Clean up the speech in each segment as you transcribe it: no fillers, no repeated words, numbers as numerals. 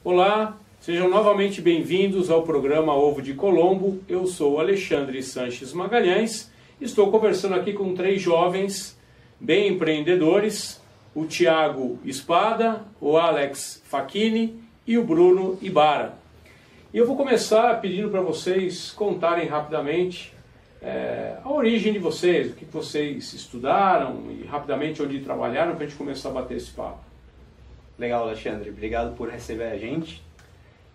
Olá, sejam novamente bem-vindos ao programa Ovo de Colombo. Eu sou Alexandre Sanches Magalhães. Estou conversando aqui com 3 jovens bem empreendedores, o Thiago Espada, o Alex Facchini e o Bruno Ibarra. E eu vou começar pedindo para vocês contarem rapidamente a origem de vocês, o que vocês estudaram e rapidamente onde trabalharam, para a gente começar a bater esse papo. Legal, Alexandre. Obrigado por receber a gente.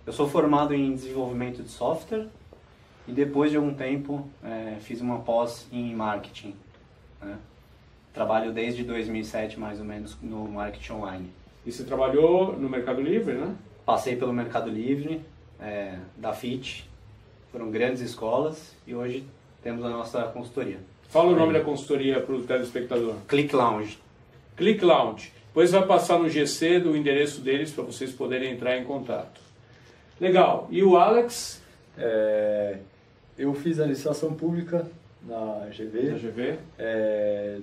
Eu sou formado em desenvolvimento de software e depois de algum tempo fiz uma pós em marketing, né? Trabalho desde 2007 mais ou menos no marketing online. E você trabalhou no Mercado Livre, né? Passei pelo Mercado Livre, da FIT, foram grandes escolas e hoje temos a nossa consultoria. Fala o nome da consultoria para o telespectador. Click Lounge. Click Lounge. Depois vai passar no GC do endereço deles para vocês poderem entrar em contato. Legal. E o Alex? Eu fiz a licitação pública na GV. Na GV.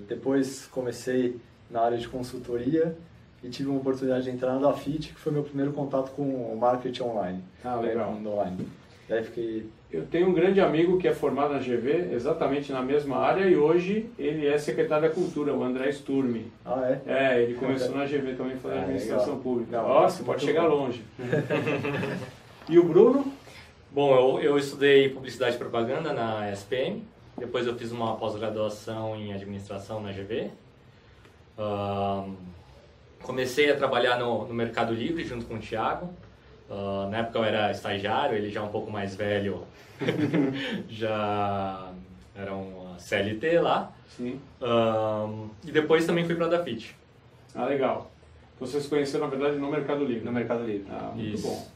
Depois comecei na área de consultoria e tive uma oportunidade de entrar na Dafit, que foi meu primeiro contato com o marketing online. Ah, legal. Online. Daí fiquei... Eu tenho um grande amigo que é formado na GV, exatamente na mesma área, e hoje ele é secretário da Cultura, o André Sturmi. Ah, é? Ele começou na GV também, fazendo administração legal. pública. Legal. Nossa, pode chegar longe. E o Bruno? Bom, eu estudei Publicidade e Propaganda na SPM, depois eu fiz uma pós-graduação em Administração na GV. Comecei a trabalhar no Mercado Livre junto com o Thiago. Na época eu era estagiário, ele já um pouco mais velho, já era um CLT lá. Sim. E depois também fui para a Dafit. Ah, legal. Vocês se conheceram, na verdade, no Mercado Livre. No Mercado Livre. Ah, muito Isso. bom.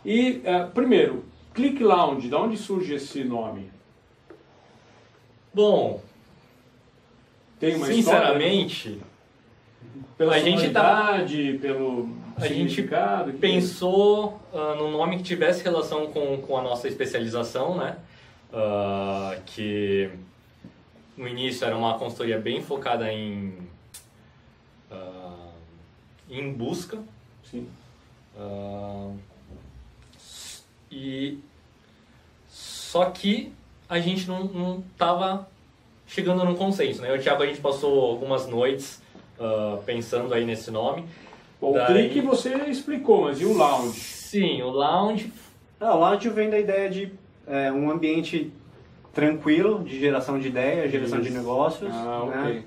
E, primeiro, Click Lounge, de onde surge esse nome? Bom, Tem uma sinceramente, história? Pela a gente sonoridade, pelo a gente significado? pensou num nome que tivesse relação com a nossa especialização, né? Que no início era uma consultoria bem focada em busca. Sim. E só que a gente não estava chegando num consenso, né? Eu e o Thiago, a gente passou algumas noites pensando aí nesse nome. Bom, o Click você explicou, mas e o Lounge? Sim, o Lounge. O Lounge vem da ideia de um ambiente tranquilo de geração de ideias, geração de negócios, ok.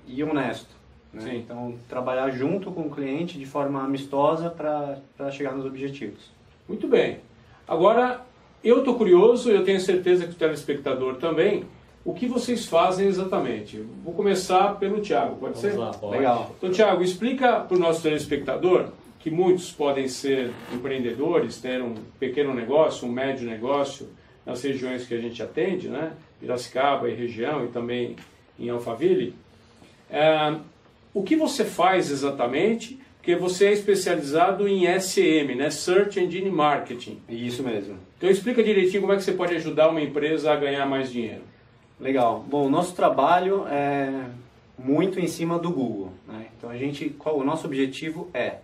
E honesto. Né? Sim. Então, trabalhar junto com o cliente de forma amistosa para chegar nos objetivos. Muito bem. Agora, eu estou curioso, eu tenho certeza que o telespectador também, o que vocês fazem exatamente? Vou começar pelo Thiago, pode ser? Vamos lá, pode. Legal. Então, Thiago, explica para o nosso telespectador, que muitos podem ser empreendedores, ter um pequeno negócio, um médio negócio, nas regiões que a gente atende, né? Piracicaba e região, e também em Alphaville. O que você faz exatamente? Porque você é especializado em SM, né? Search Engine Marketing. Isso mesmo. Então explica direitinho como é que você pode ajudar uma empresa a ganhar mais dinheiro. Legal. Bom, o nosso trabalho é muito em cima do Google, né? Então o nosso objetivo é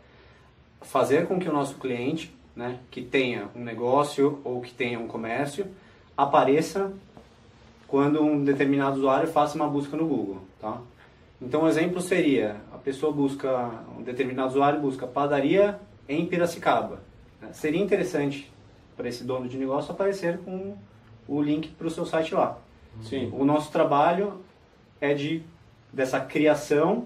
fazer com que o nosso cliente, né, que tenha um negócio ou que tenha um comércio, apareça quando um determinado usuário faça uma busca no Google, tá? Então, um exemplo seria, um determinado usuário busca padaria em Piracicaba. Seria interessante para esse dono de negócio aparecer com o link para o seu site lá. Sim. O nosso trabalho é dessa criação,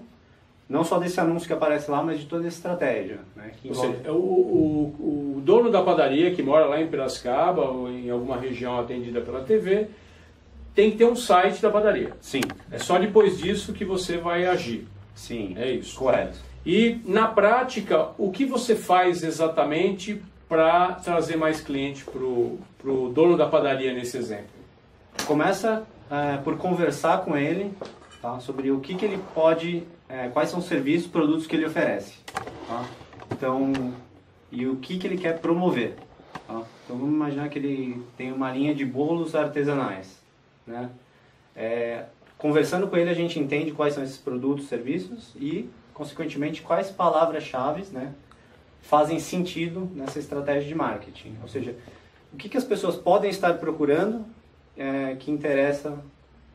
não só desse anúncio que aparece lá, mas de toda essa estratégia. Né, que Ou envolve... seja, o dono da padaria que mora lá em Piracicaba ou em alguma região atendida pela TV tem que ter um site da padaria. Sim. É só depois disso que você vai agir. Sim. É isso. Correto. E na prática, o que você faz exatamente para trazer mais cliente para o dono da padaria nesse exemplo? Começa por conversar com ele, tá, sobre o que ele pode, quais são os serviços, produtos que ele oferece. Tá? Então, e o que ele quer promover. Tá? Então vamos imaginar que ele tem uma linha de bolos artesanais. Né? Conversando com ele a gente entende quais são esses produtos, serviços e, consequentemente, quais palavras-chave, né, fazem sentido nessa estratégia de marketing. Ou seja, o que as pessoas podem estar procurando que interessa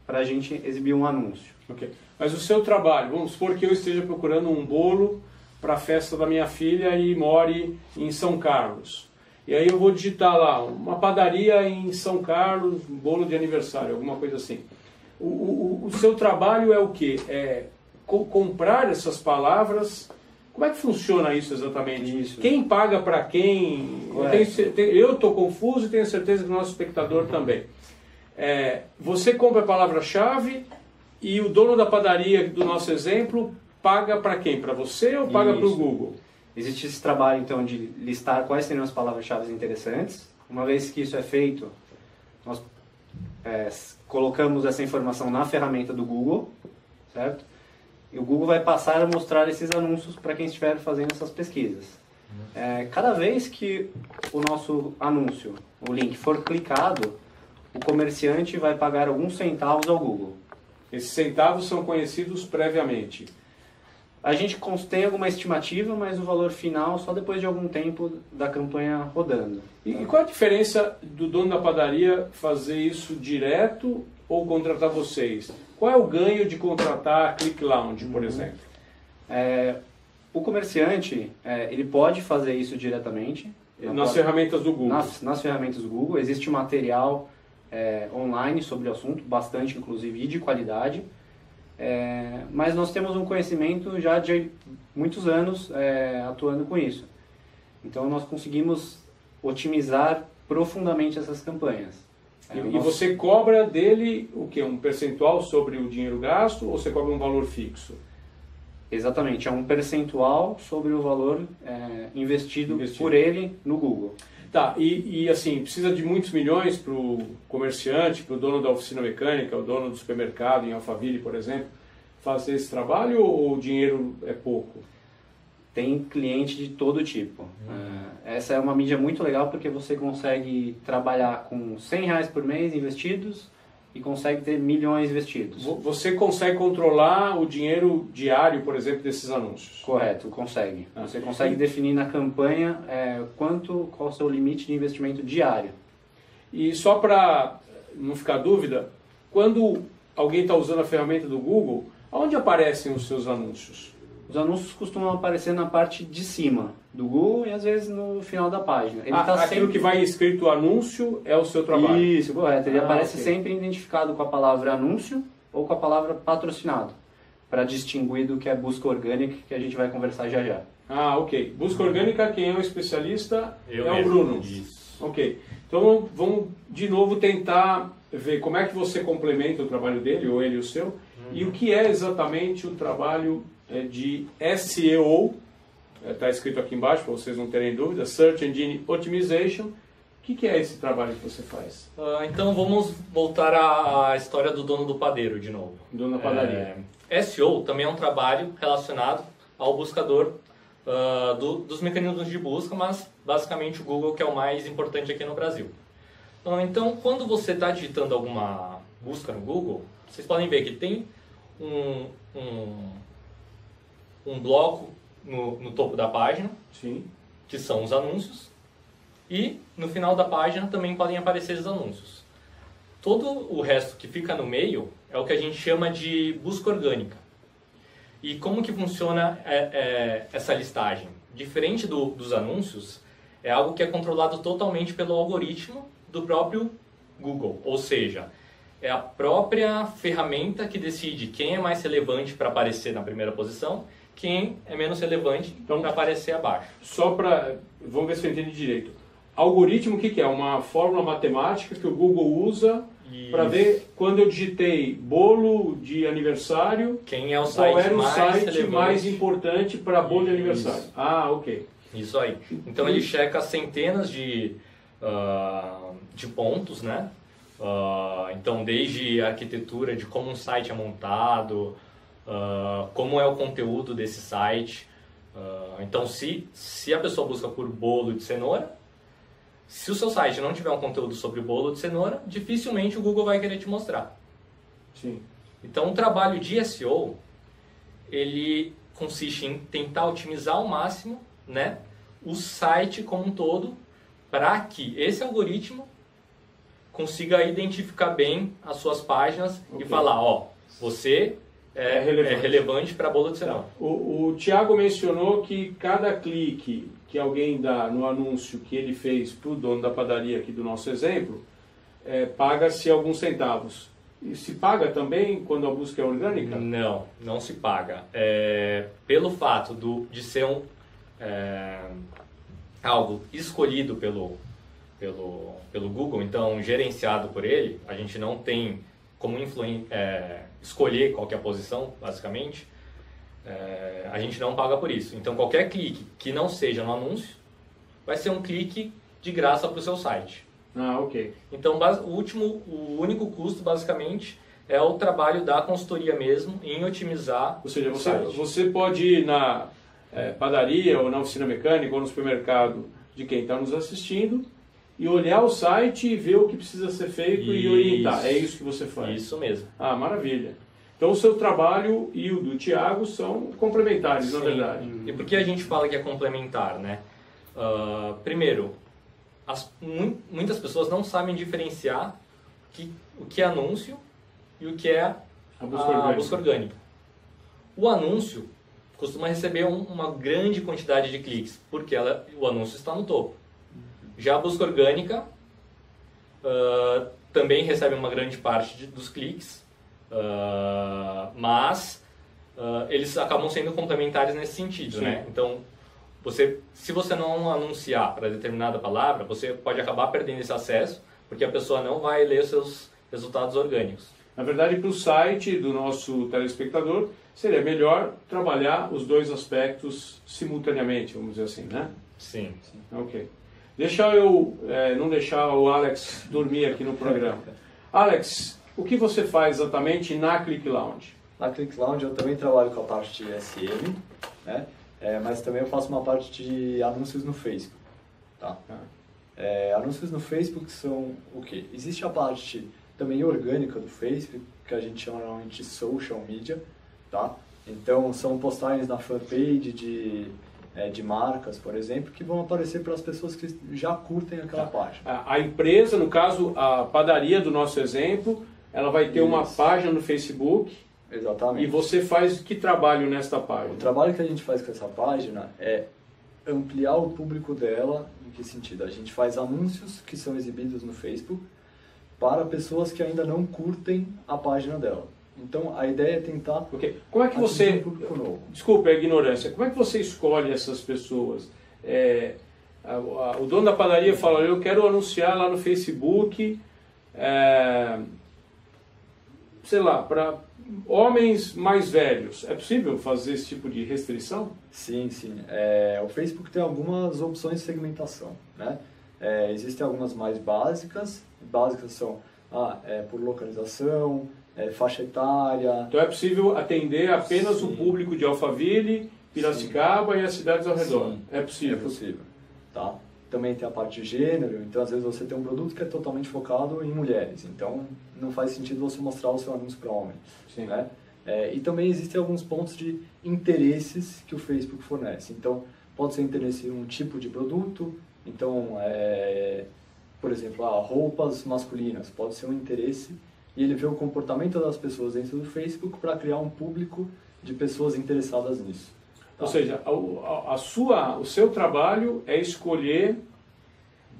para a gente exibir um anúncio. Ok. Mas o seu trabalho, vamos supor que eu esteja procurando um bolo para a festa da minha filha e more em São Carlos. E aí eu vou digitar lá, uma padaria em São Carlos, um bolo de aniversário, alguma coisa assim. O seu trabalho é o quê? É comprar essas palavras. Como é que funciona isso exatamente? Isso. Quem paga para quem? Eu estou confuso e tenho certeza que o nosso espectador também. Você compra a palavra-chave e o dono da padaria, do nosso exemplo, paga para quem? Para você ou paga para o Google? Existe esse trabalho, então, de listar quais seriam as palavras-chave interessantes. Uma vez que isso é feito, nós colocamos essa informação na ferramenta do Google, certo? E o Google vai passar a mostrar esses anúncios para quem estiver fazendo essas pesquisas. Cada vez que o nosso anúncio, o link, for clicado, o comerciante vai pagar alguns centavos ao Google. Esses centavos são conhecidos previamente. A gente tem alguma estimativa, mas o valor final só depois de algum tempo da campanha rodando. E qual a diferença do dono da padaria fazer isso direto ou contratar vocês? Qual é o ganho de contratar a ClickLounge, por exemplo? O comerciante, ele pode fazer isso diretamente. Nas ferramentas do Google? Nas ferramentas do Google. Existe material online sobre o assunto, bastante inclusive, e de qualidade. Mas nós temos um conhecimento já de muitos anos atuando com isso. Então nós conseguimos otimizar profundamente essas campanhas. E você cobra dele o quê? Um percentual sobre o dinheiro gasto ou você cobra um valor fixo? Exatamente, é um percentual sobre o valor investido por ele no Google. Tá, e assim, precisa de muitos milhões para o comerciante, para o dono da oficina mecânica, o dono do supermercado em Alphaville, por exemplo, fazer esse trabalho ou o dinheiro é pouco? Tem cliente de todo tipo. Essa é uma mídia muito legal porque você consegue trabalhar com R$100 por mês investidos e consegue ter milhões investidos. Você consegue controlar o dinheiro diário, por exemplo, desses anúncios? Correto, consegue. Você consegue definir na campanha qual é o seu limite de investimento diário. E só para não ficar dúvida, quando alguém está usando a ferramenta do Google, onde aparecem os seus anúncios? Os anúncios costumam aparecer na parte de cima do Google e às vezes no final da página. Aquilo que vai escrito anúncio é o seu trabalho? Isso, correto. Ele aparece sempre identificado com a palavra anúncio ou com a palavra patrocinado, para distinguir do que é busca orgânica, que a gente vai conversar já já. Ok. Busca orgânica, quem é o especialista Eu é mesmo. o Bruno. Isso. Ok. Então vamos de novo tentar ver como é que você complementa o trabalho dele, ou ele o seu, e o que é exatamente o trabalho de SEO, está escrito aqui embaixo para vocês não terem dúvida, Search Engine Optimization. O que é esse trabalho que você faz? Então vamos voltar à história do dono do padeiro de novo. Dono da padaria. SEO também é um trabalho relacionado ao buscador dos mecanismos de busca, mas basicamente o Google que é o mais importante aqui no Brasil. Então quando você está digitando alguma busca no Google, vocês podem ver que tem um bloco no topo da página, Sim. que são os anúncios, e no final da página também podem aparecer esses anúncios. Todo o resto que fica no meio é o que a gente chama de busca orgânica. E como que funciona essa listagem? Diferente dos anúncios, é algo que é controlado totalmente pelo algoritmo do próprio Google, ou seja, é a própria ferramenta que decide quem é mais relevante para aparecer na primeira posição, quem é menos relevante para aparecer abaixo. Só para... Vamos ver se eu entendi direito. Algoritmo, o que é? Uma fórmula matemática que o Google usa para ver quando eu digitei bolo de aniversário, quem é o qual era o mais site relevante. mais importante para bolo de Isso. aniversário. Ok. Isso aí. Então ele checa centenas de pontos, né? Então desde a arquitetura, de como um site é montado, como é o conteúdo desse site. Então se a pessoa busca por bolo de cenoura, se o seu site não tiver um conteúdo sobre bolo de cenoura, dificilmente o Google vai querer te mostrar. Sim. Então o trabalho de SEO, ele consiste em tentar otimizar ao máximo, né, o site como um todo, para que esse algoritmo consiga identificar bem as suas páginas e falar, ó, você é relevante para a bolo de cenoura. O Thiago mencionou que cada clique que alguém dá no anúncio que ele fez para o dono da padaria aqui do nosso exemplo, paga-se alguns centavos. E se paga também quando a busca é orgânica? Não, não se paga. Pelo fato de ser algo escolhido pelo Google, então gerenciado por ele, a gente não tem como escolher qual que é a posição, basicamente, a gente não paga por isso. Então qualquer clique que não seja no anúncio vai ser um clique de graça para o seu site. Ah, ok. Então o único custo, basicamente, é o trabalho da consultoria mesmo em otimizar. Ou seja, você pode ir na padaria ou na oficina mecânica ou no supermercado de quem está nos assistindo e olhar o site e ver o que precisa ser feito e orientar. É isso que você faz? Isso mesmo. Ah, maravilha. Então o seu trabalho e o do Thiago são complementares, na verdade. E por que a gente fala que é complementar, né? Primeiro, muitas pessoas não sabem diferenciar o que é anúncio e o que é a busca orgânica. O anúncio costuma receber uma grande quantidade de cliques, porque o anúncio está no topo. Já a busca orgânica também recebe uma grande parte dos cliques, mas eles acabam sendo complementares nesse sentido, né? Então, se você não anunciar para determinada palavra, você pode acabar perdendo esse acesso, porque a pessoa não vai ler os seus resultados orgânicos. Na verdade, para o site do nosso telespectador, seria melhor trabalhar os dois aspectos simultaneamente, vamos dizer assim, né? Sim. Ok. Não deixar o Alex dormir aqui no programa. Alex, o que você faz exatamente na Click Lounge? Na Click Lounge eu também trabalho com a parte de SM, né? Mas também eu faço uma parte de anúncios no Facebook. Tá? Anúncios no Facebook são o quê? Existe a parte também orgânica do Facebook, que a gente chama normalmente de social media. Tá? Então são postagens na fanpage de marcas, por exemplo, que vão aparecer para as pessoas que já curtem aquela página. A empresa, no caso, a padaria do nosso exemplo, ela vai ter uma página no Facebook. Exatamente. E você faz que trabalho nesta página? O trabalho que a gente faz com essa página é ampliar o público dela. Em que sentido? A gente faz anúncios que são exibidos no Facebook para pessoas que ainda não curtem a página dela. Então, a ideia é tentar... Okay. Como é que você... um público novo. Desculpa a ignorância. Como é que você escolhe essas pessoas? O dono da padaria fala, eu quero anunciar lá no Facebook, sei lá, para homens mais velhos. É possível fazer esse tipo de restrição? Sim. O Facebook tem algumas opções de segmentação, né? Existem algumas mais básicas. Básicas são por localização, faixa etária. Então é possível atender apenas o público de Alphaville, Piracicaba e as cidades ao redor? Sim. É possível? É possível. Tá? Também tem a parte de gênero, então às vezes você tem um produto que é totalmente focado em mulheres, então não faz sentido você mostrar o seu anúncio para homens. Sim. Né? E também existem alguns pontos de interesses que o Facebook fornece. Então pode ser interesse em um tipo de produto, então por exemplo, roupas masculinas, pode ser um interesse e ele vê o comportamento das pessoas dentro do Facebook para criar um público de pessoas interessadas nisso. Tá? Ou seja, o seu trabalho é escolher,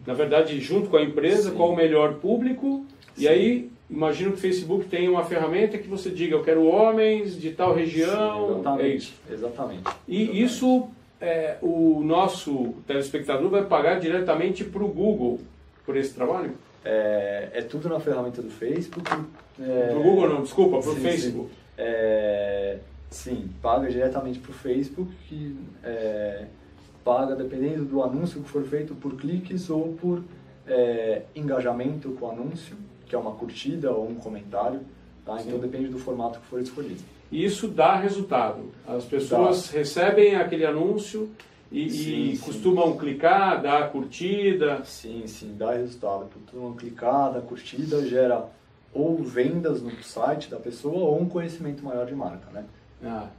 na verdade, junto com a empresa, qual o melhor público, e aí imagino que o Facebook tem uma ferramenta que você diga, eu quero homens de tal região, exatamente, é isso. Exatamente. E isso, o nosso telespectador vai pagar diretamente para o Google por esse trabalho? É tudo na ferramenta do Facebook. Para o Google não, desculpa, para o Facebook. Sim, paga diretamente para o Facebook, que paga dependendo do anúncio que for feito por cliques ou por engajamento com o anúncio, que é uma curtida ou um comentário. Tá? Então depende do formato que for escolhido. E isso dá resultado. As pessoas recebem aquele anúncio e costumam clicar, dar a curtida. Sim, dá resultado. Costumam clicar, dar curtida, gera ou vendas no site da pessoa ou um conhecimento maior de marca, né?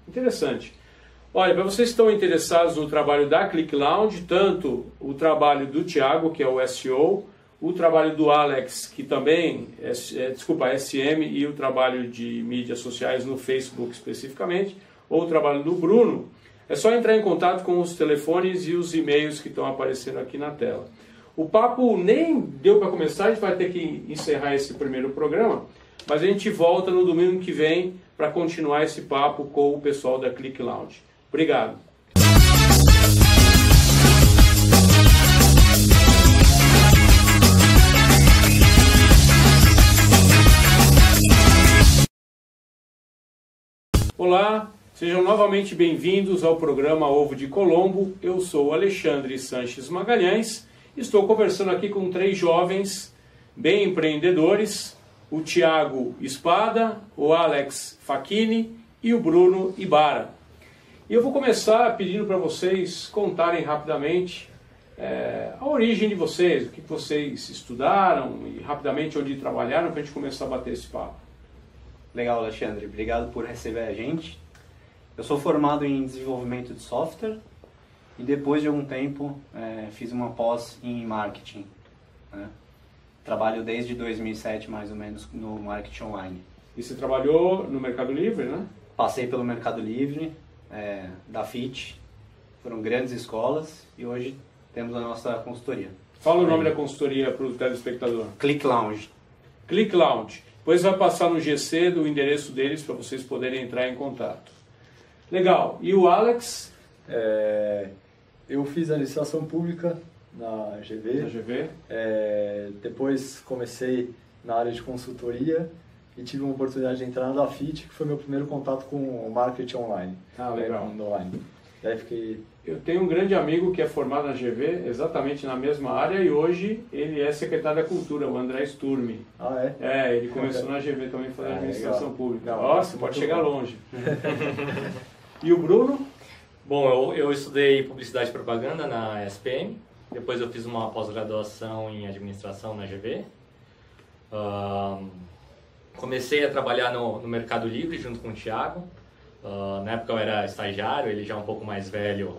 Interessante. Olha, para vocês que estão interessados no trabalho da Click Lounge, tanto o trabalho do Thiago, que é o SEO, o trabalho do Alex, que também é SM, e o trabalho de mídias sociais no Facebook especificamente, ou o trabalho do Bruno, é só entrar em contato com os telefones e os e-mails que estão aparecendo aqui na tela. O papo nem deu para começar, a gente vai ter que encerrar esse primeiro programa, mas a gente volta no domingo que vem para continuar esse papo com o pessoal da Click Lounge. Obrigado. Olá, sejam novamente bem-vindos ao programa Ovo de Colombo. Eu sou Alexandre Sanches Magalhães. Estou conversando aqui com 3 jovens bem empreendedores, o Thiago Espada, o Alex Facchini e o Bruno Ibarra. E eu vou começar pedindo para vocês contarem rapidamente a origem de vocês, o que vocês estudaram e rapidamente onde trabalharam, para a gente começar a bater esse papo. Legal, Alexandre. Obrigado por receber a gente. Eu sou formado em desenvolvimento de software e depois de algum tempo fiz uma pós em marketing, né? Trabalho desde 2007, mais ou menos, no marketing online. E você trabalhou no Mercado Livre, né? Passei pelo Mercado Livre, da FIT, foram grandes escolas e hoje temos a nossa consultoria. Fala o nome da consultoria para o telespectador. Click Lounge. Click Lounge. Depois vai passar no GC do endereço deles para vocês poderem entrar em contato. Legal. E o Alex? Eu fiz a licitação pública na GV. Na GV. Depois comecei na área de consultoria e tive uma oportunidade de entrar na Dafit, que foi meu primeiro contato com o marketing online. Ah, legal. Online. Daí fiquei... Eu tenho um grande amigo que é formado na GV, exatamente na mesma área, e hoje ele é secretário da Cultura, o André Sturmi. Ah, é? Ele começou na GV também, fazendo administração pública. Legal. Nossa, pode chegar longe. E o Bruno? Bom, eu estudei Publicidade e Propaganda na SPM, depois eu fiz uma pós-graduação em Administração na GV. Comecei a trabalhar no Mercado Livre junto com o Thiago. Na época eu era estagiário, ele já um pouco mais velho,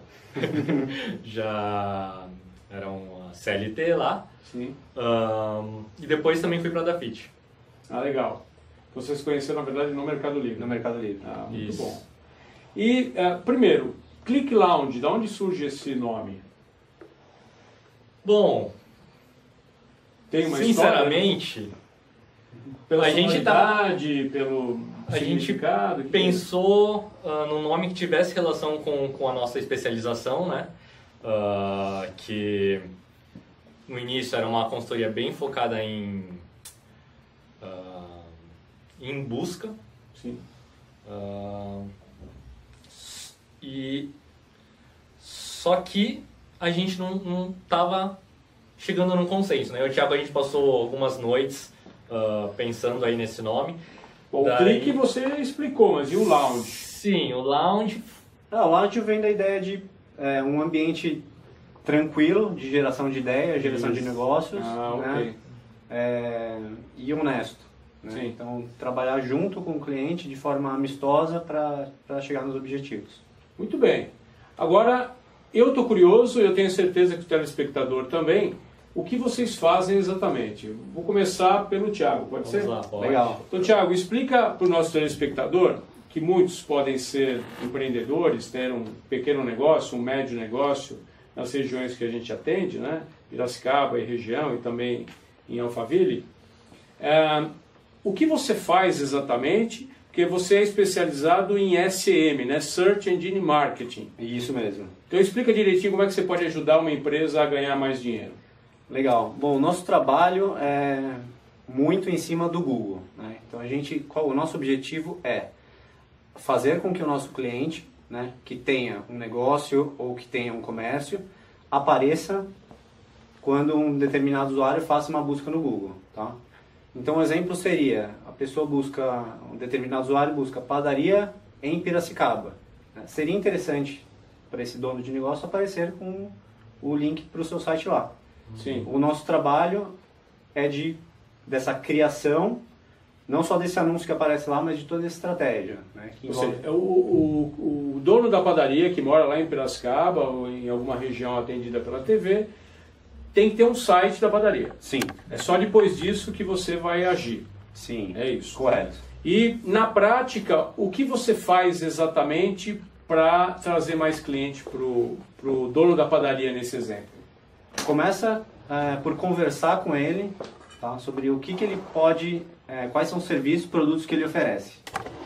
já era um CLT lá. Sim. E depois também fui para a Dafit. Ah, legal. Vocês conheceram, na verdade, no Mercado Livre. No Mercado Livre. Ah, muito Isso. bom. E, primeiro, Click Lounge, de onde surge esse nome? Bom, Tem uma sinceramente, pela a gente sonoridade, pelo a gente significado? pensou num nome que tivesse relação com a nossa especialização, né? Que no início era uma consultoria bem focada em busca. Sim. E só que a gente não estava chegando num consenso, né? Eu e o Thiago, a gente passou algumas noites pensando aí nesse nome. Bom, o Click você explicou, mas e o Lounge? Sim, o Lounge. O Lounge vem da ideia de um ambiente tranquilo, de geração de ideias, geração de negócios, ok. né? E honesto. Né? Sim. Então, trabalhar junto com o cliente de forma amistosa para chegar nos objetivos. Muito bem. Agora, eu estou curioso, eu tenho certeza que o telespectador também, o que vocês fazem exatamente? Vou começar pelo Thiago, pode ser? Vamos lá, pode. Legal. Então, Thiago, explica para o nosso telespectador, que muitos podem ser empreendedores, ter um pequeno negócio, um médio negócio, nas regiões que a gente atende, né? Piracicaba e região, e também em Alphaville. O que você faz exatamente? Porque você é especializado em SM, né? Search Engine Marketing. Isso mesmo. Então explica direitinho como é que você pode ajudar uma empresa a ganhar mais dinheiro. Legal. Bom, o nosso trabalho é muito em cima do Google, né? Então o nosso objetivo é fazer com que o nosso cliente, né, que tenha um negócio ou que tenha um comércio, apareça quando um determinado usuário faça uma busca no Google, tá? Então, um exemplo seria, a pessoa busca, um determinado usuário busca padaria em Piracicaba. Seria interessante para esse dono de negócio aparecer com o link para o seu site lá. Sim. O nosso trabalho é dessa criação Não só desse anúncio que aparece lá, mas de toda a estratégia. Né, que Ou envolve... seja, o dono da padaria que mora lá em Piracicaba ou em alguma região atendida pela TV tem que ter um site da padaria. Sim. É só depois disso que você vai agir. Sim. É isso. Correto. E na prática, o que você faz exatamente para trazer mais cliente para o dono da padaria nesse exemplo? Começa por conversar com ele, tá, sobre o que ele pode, quais são os serviços, produtos que ele oferece.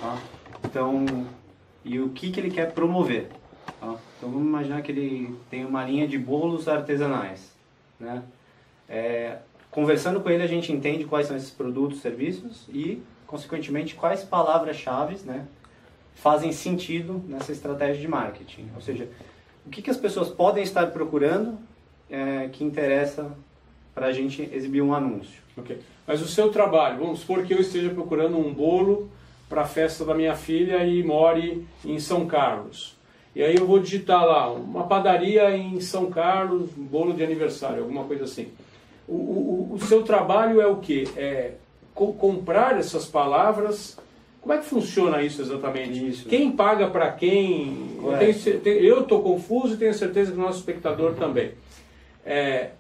Tá? Então, e o que ele quer promover. Tá? Então vamos imaginar que ele tem uma linha de bolos artesanais. Né? Conversando com ele a gente entende quais são esses produtos, serviços e, consequentemente, quais palavras-chave, né, fazem sentido nessa estratégia de marketing. Ou seja, o que as pessoas podem estar procurando que interessa para a gente exibir um anúncio. Okay. Mas o seu trabalho, vamos supor que eu esteja procurando um bolo para a festa da minha filha e more em São Carlos. E aí eu vou digitar lá, uma padaria em São Carlos, um bolo de aniversário, alguma coisa assim. O seu trabalho é o quê? É comprar essas palavras. Como é que funciona isso exatamente? Isso. Quem paga para quem? Eu estou confuso e tenho certeza que o nosso espectador também.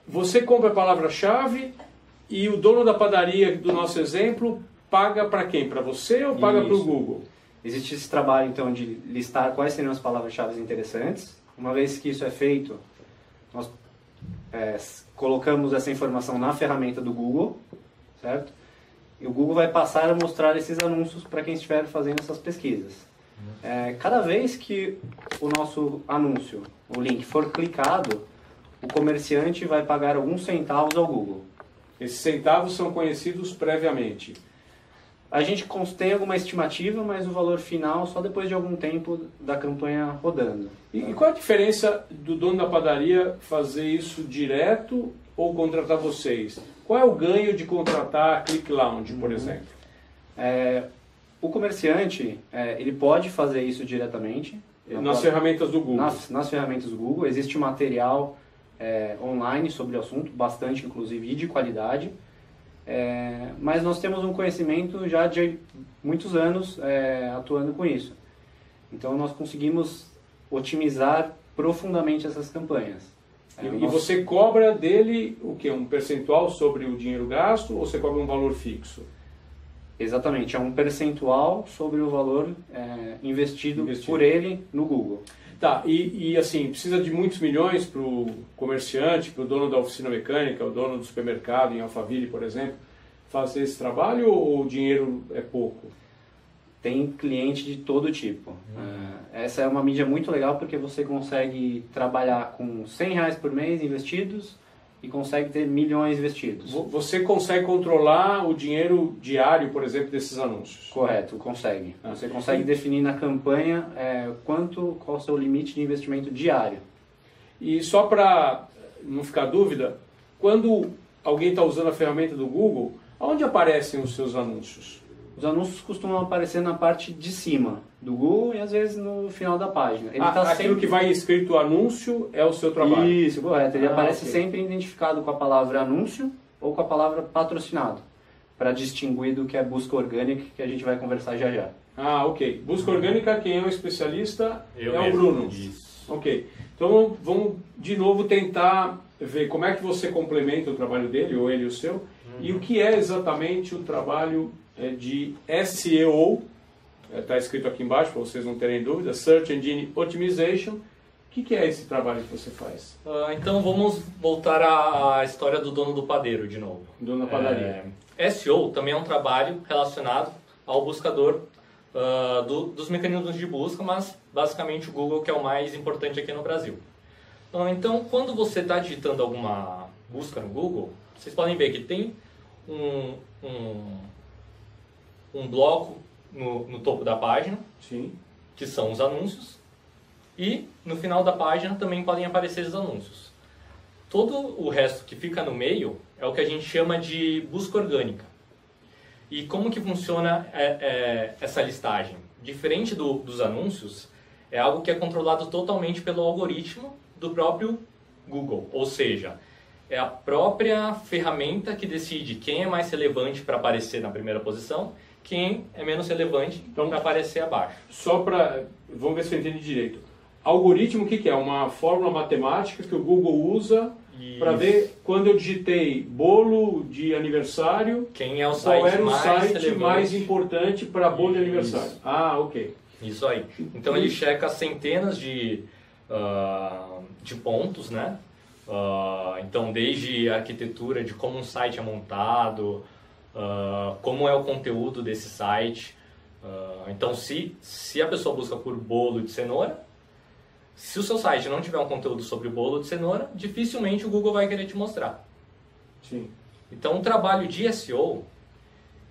Você compra a palavra-chave e o dono da padaria do nosso exemplo paga para quem? Para você ou paga para o Google? Existe esse trabalho, então, de listar quais seriam as palavras-chave interessantes. Uma vez que isso é feito, nós colocamos essa informação na ferramenta do Google, certo? E o Google vai passar a mostrar esses anúncios para quem estiver fazendo essas pesquisas. Cada vez que o nosso anúncio, o link, for clicado, o comerciante vai pagar alguns centavos ao Google. Esses centavos são conhecidos previamente. A gente tem alguma estimativa, mas o valor final só depois de algum tempo da campanha rodando. E qual a diferença do dono da padaria fazer isso direto ou contratar vocês? Qual é o ganho de contratar a Click Lounge, por exemplo? O comerciante, ele pode fazer isso diretamente. Nas ferramentas do Google? Nas ferramentas do Google. Existe material online sobre o assunto, bastante inclusive, e de qualidade. Mas nós temos um conhecimento já de muitos anos atuando com isso. Então nós conseguimos otimizar profundamente essas campanhas. E você cobra dele o quê? Um percentual sobre o dinheiro gasto ou você cobra um valor fixo? Exatamente, é um percentual sobre o valor investido por ele no Google. Tá, e assim, precisa de muitos milhões para o comerciante, para o dono da oficina mecânica, o dono do supermercado em Alphaville, por exemplo, fazer esse trabalho ou o dinheiro é pouco? Tem cliente de todo tipo. Essa é uma mídia muito legal porque você consegue trabalhar com R$100 por mês investidos e consegue ter milhões investidos. Você consegue controlar o dinheiro diário, por exemplo, desses anúncios? Correto, consegue. Você consegue definir na campanha qual é o seu limite de investimento diário. E só para não ficar dúvida, quando alguém está usando a ferramenta do Google, onde aparecem os seus anúncios? Os anúncios costumam aparecer na parte de cima do Google e às vezes no final da página. Aquilo que vai escrito anúncio é o seu trabalho? Isso, correto. Ele aparece sempre identificado com a palavra anúncio ou com a palavra patrocinado, para distinguir do que é busca orgânica, que a gente vai conversar já já. Ok. Busca orgânica, quem é o especialista Eu é mesmo. o Bruno. Isso. Ok. Então vamos de novo tentar ver como é que você complementa o trabalho dele, ou ele o seu, e o que é exatamente o trabalho de SEO, está escrito aqui embaixo para vocês não terem dúvida, Search Engine Optimization. O que é esse trabalho que você faz? Então vamos voltar à história do dono do padeiro de novo. Dono da padaria. SEO também é um trabalho relacionado ao buscador dos mecanismos de busca, mas basicamente o Google que é o mais importante aqui no Brasil. Então quando você está digitando alguma busca no Google, vocês podem ver que tem um bloco no topo da página, Sim. que são os anúncios, e no final da página também podem aparecer os anúncios. Todo o resto que fica no meio é o que a gente chama de busca orgânica. E como que funciona essa listagem? Diferente dos anúncios, é algo que é controlado totalmente pelo algoritmo do próprio Google, ou seja, é a própria ferramenta que decide quem é mais relevante para aparecer na primeira posição quem é menos relevante Então, para aparecer abaixo. Só para... Vamos ver se eu entendi direito. Algoritmo, o que é? Uma fórmula matemática que o Google usa para ver quando eu digitei bolo de aniversário, Quem é o qual site era o mais site relevante. mais importante para bolo de Isso. aniversário. Ah, ok. Isso aí. Então ele checa centenas de pontos, né? Então desde a arquitetura, de como um site é montado, como é o conteúdo desse site. Então se a pessoa busca por bolo de cenoura, se o seu site não tiver um conteúdo sobre bolo de cenoura, dificilmente o Google vai querer te mostrar. Sim. Então o trabalho de SEO,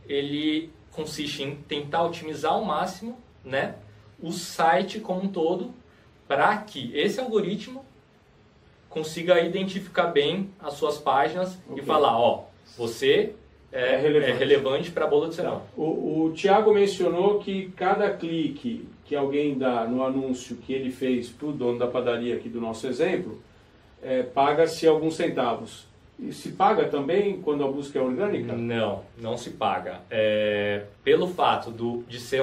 ele consiste em tentar otimizar ao máximo, né, o site como um todo, para que esse algoritmo consiga identificar bem as suas páginas e falar, você é relevante para bolo de cenoura. O Thiago mencionou que cada clique que alguém dá no anúncio que ele fez para o dono da padaria aqui do nosso exemplo, paga-se alguns centavos. E se paga também quando a busca é orgânica? Não se paga. Pelo fato de ser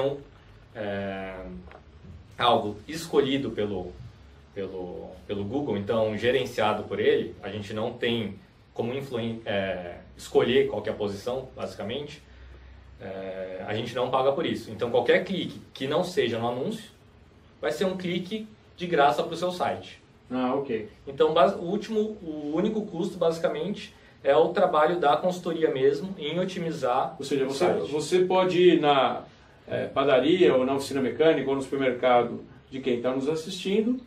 algo escolhido pelo Google, então gerenciado por ele, a gente não tem como escolher qual que é a posição, basicamente, a gente não paga por isso. Então qualquer clique que não seja no anúncio vai ser um clique de graça para o seu site. Ah, ok. Então o único custo, basicamente, é o trabalho da consultoria mesmo em otimizar. Ou seja, o site. você pode ir na padaria ou na oficina mecânica ou no supermercado de quem está nos assistindo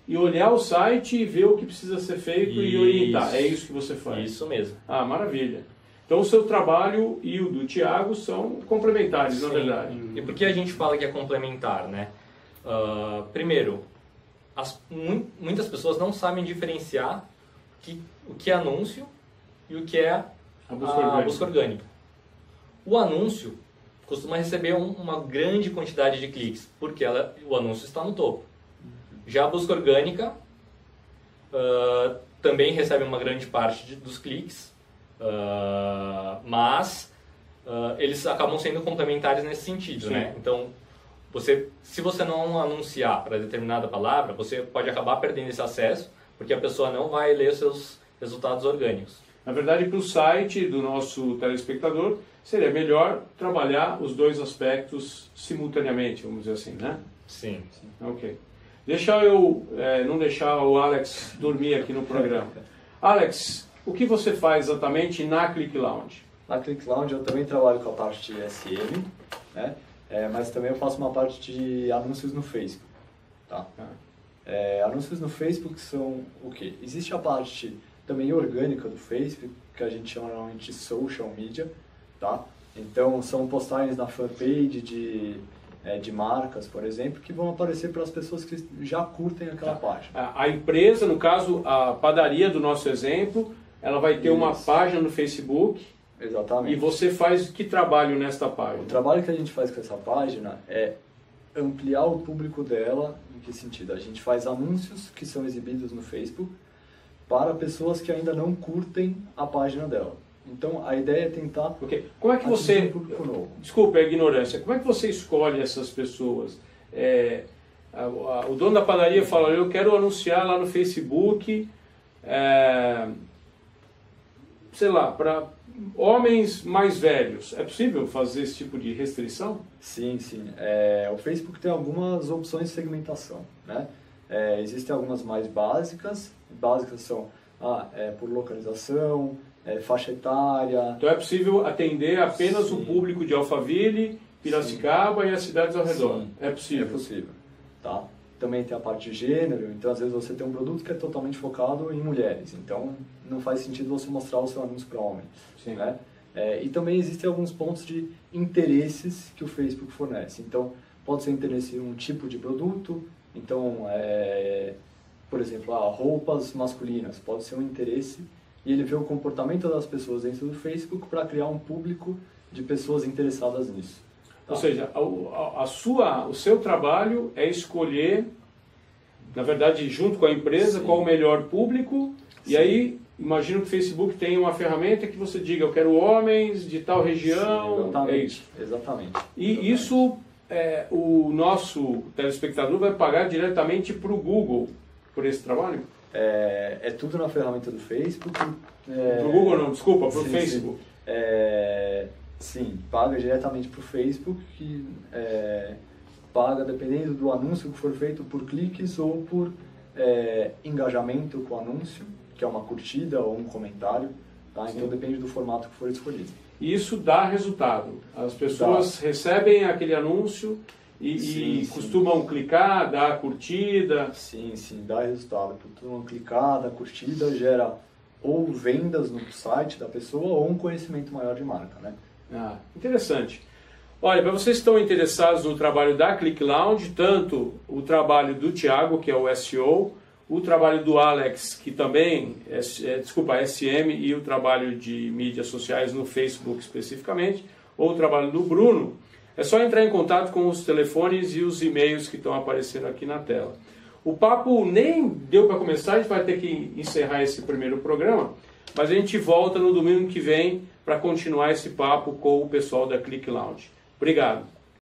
e olhar o site e ver o que precisa ser feito e orientar. É isso que você faz? Isso mesmo. Ah, maravilha. Então o seu trabalho e o do Thiago são complementares, na verdade. E por que a gente fala que é complementar, né? Primeiro, muitas pessoas não sabem diferenciar o que é anúncio e o que é a busca orgânica. O anúncio costuma receber uma grande quantidade de cliques, porque o anúncio está no topo. Já a busca orgânica também recebe uma grande parte dos cliques, mas eles acabam sendo complementares nesse sentido, né? Então, se você não anunciar para determinada palavra, você pode acabar perdendo esse acesso, porque a pessoa não vai ler os seus resultados orgânicos. Na verdade, para o site do nosso telespectador, seria melhor trabalhar os dois aspectos simultaneamente, vamos dizer assim, né? Sim. Ok. Deixa eu não deixar o Alex dormir aqui no programa. Alex, o que você faz exatamente na Click Lounge? Na Click Lounge eu também trabalho com a parte de SM, né? Mas também eu faço uma parte de anúncios no Facebook. Tá? Anúncios no Facebook são o quê? Existe a parte também orgânica do Facebook, que a gente chama normalmente de social media. Tá? Então são postagens na fanpage de marcas, por exemplo, que vão aparecer para as pessoas que já curtem aquela página. A empresa, no caso, a padaria do nosso exemplo, ela vai ter uma página no Facebook. Exatamente. E você faz que trabalho nesta página? O trabalho que a gente faz com essa página é ampliar o público dela. Em que sentido? A gente faz anúncios que são exibidos no Facebook para pessoas que ainda não curtem a página dela. Então, a ideia é tentar... Okay. Como é que você... um público novo. Desculpa a ignorância. Como é que você escolhe essas pessoas? O dono da padaria fala, eu quero anunciar lá no Facebook, sei lá, para homens mais velhos. É possível fazer esse tipo de restrição? Sim. O Facebook tem algumas opções de segmentação, né? Existem algumas mais básicas. Básicas são por localização, faixa etária. Então é possível atender apenas o público de Alphaville, Piracicaba e as cidades ao redor? Sim, é possível? É possível. Tá? Também tem a parte de gênero, então às vezes você tem um produto que é totalmente focado em mulheres, então não faz sentido você mostrar o seu anúncio para homens. Sim. Né? E também existem alguns pontos de interesses que o Facebook fornece. Então pode ser interesse em um tipo de produto, então por exemplo, roupas masculinas, pode ser um interesse e ele vê o comportamento das pessoas dentro do Facebook para criar um público de pessoas interessadas nisso. Tá? Ou seja, o seu trabalho é escolher, na verdade, junto com a empresa, qual o melhor público, e aí imagino que o Facebook tem uma ferramenta que você diga, eu quero homens de tal região. Sim, exatamente. É isso. Exatamente. E Exatamente. isso, o nosso telespectador vai pagar diretamente para o Google por esse trabalho? É tudo na ferramenta do Facebook. Para o Google não, desculpa, para o sim, Facebook. Sim, paga diretamente para o Facebook, que paga dependendo do anúncio que for feito por cliques ou por engajamento com o anúncio, que é uma curtida ou um comentário, tá? Então depende do formato que for escolhido. E isso dá resultado. As pessoas recebem aquele anúncio e costumam clicar, dar curtida. Sim, dá resultado. Costumam clicar, dá curtida, gera ou vendas no site da pessoa ou um conhecimento maior de marca, né? Ah, interessante. Olha, para vocês que estão interessados no trabalho da ClickLounge, tanto o trabalho do Thiago, que é o SEO, o trabalho do Alex, que também SM, e o trabalho de mídias sociais no Facebook especificamente, ou o trabalho do Bruno, é só entrar em contato com os telefones e os e-mails que estão aparecendo aqui na tela. O papo nem deu para começar, a gente vai ter que encerrar esse primeiro programa, mas a gente volta no domingo que vem para continuar esse papo com o pessoal da ClickLounge. Obrigado.